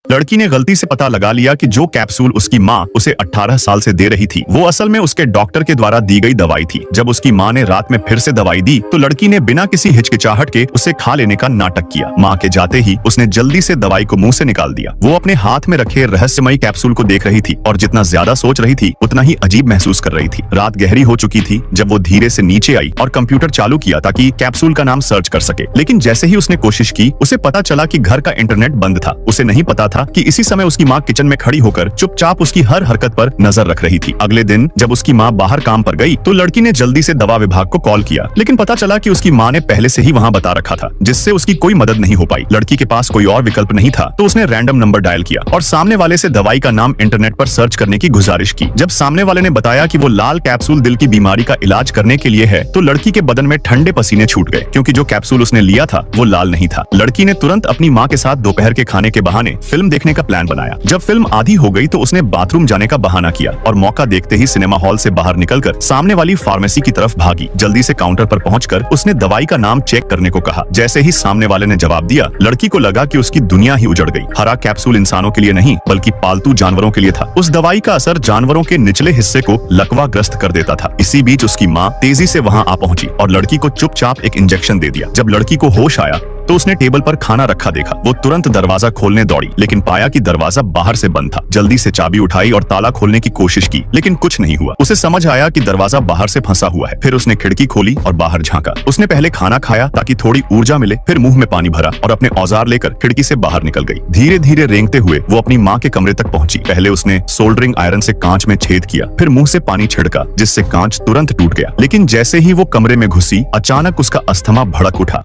लड़की ने गलती से पता लगा लिया कि जो कैप्सूल उसकी माँ उसे 18 साल से दे रही थी वो असल में उसके डॉक्टर के द्वारा दी गई दवाई थी। जब उसकी माँ ने रात में फिर से दवाई दी तो लड़की ने बिना किसी हिचकिचाहट के उसे खा लेने का नाटक किया। माँ के जाते ही उसने जल्दी से दवाई को मुंह से निकाल दिया। वो अपने हाथ में रखे रहस्यमयी कैप्सूल को देख रही थी और जितना ज्यादा सोच रही थी उतना ही अजीब महसूस कर रही थी। रात गहरी हो चुकी थी जब वो धीरे से नीचे आई और कंप्यूटर चालू किया ताकि कैप्सूल का नाम सर्च कर सके। लेकिन जैसे ही उसने कोशिश की उसे पता चला कि घर का इंटरनेट बंद था। उसे नहीं पता था कि इसी समय उसकी माँ किचन में खड़ी होकर चुपचाप उसकी हर हरकत पर नजर रख रही थी। अगले दिन जब उसकी माँ बाहर काम पर गई तो लड़की ने जल्दी से दवा विभाग को कॉल किया, लेकिन पता चला कि उसकी माँ ने पहले से ही वहाँ बता रखा था, जिससे उसकी कोई मदद नहीं हो पाई। लड़की के पास कोई और विकल्प नहीं था तो उसने रैंडम नंबर डायल किया और सामने वाले से दवाई का नाम इंटरनेट पर सर्च करने की गुजारिश की। जब सामने वाले ने बताया कि वो लाल कैप्सूल दिल की बीमारी का इलाज करने के लिए है तो लड़की के बदन में ठंडे पसीने छूट गए, क्योंकि जो कैप्सूल उसने लिया था वो लाल नहीं था। लड़की ने तुरंत अपनी माँ के साथ दोपहर के खाने के बहाने फिल्म देखने का प्लान बनाया। जब फिल्म आधी हो गई तो उसने बाथरूम जाने का बहाना किया और मौका देखते ही सिनेमा हॉल से बाहर निकलकर सामने वाली फार्मेसी की तरफ भागी। जल्दी से काउंटर पर पहुंचकर उसने दवाई का नाम चेक करने को कहा। जैसे ही सामने वाले ने जवाब दिया, लड़की को लगा कि उसकी दुनिया ही उजड़ गई। हरा कैप्सूल इंसानों के लिए नहीं बल्कि पालतू जानवरों के लिए था। उस दवाई का असर जानवरों के निचले हिस्से को लकवाग्रस्त कर देता था। इसी बीच उसकी माँ तेजी से वहाँ आ पहुंची और लड़की को चुपचाप एक इंजेक्शन दे दिया। जब लड़की को होश आया तो उसने टेबल पर खाना रखा देखा। वो तुरंत दरवाजा खोलने दौड़ी, लेकिन पाया कि दरवाजा बाहर से बंद था। जल्दी से चाबी उठाई और ताला खोलने की कोशिश की, लेकिन कुछ नहीं हुआ। उसे समझ आया कि दरवाजा बाहर से फंसा हुआ है। फिर उसने खिड़की खोली और बाहर झांका। उसने पहले खाना खाया ताकि थोड़ी ऊर्जा मिले, फिर मुंह में पानी भरा और अपने औजार लेकर खिड़की से बाहर निकल गई। धीरे धीरे रेंगते हुए वो अपनी माँ के कमरे तक पहुंची। पहले उसने सोल्डरिंग आयरन से कांच में छेद किया, फिर मुंह से पानी छिड़का जिससे कांच तुरंत टूट गया। लेकिन जैसे ही वो कमरे में घुसी, अचानक उसका अस्थमा भड़क उठा।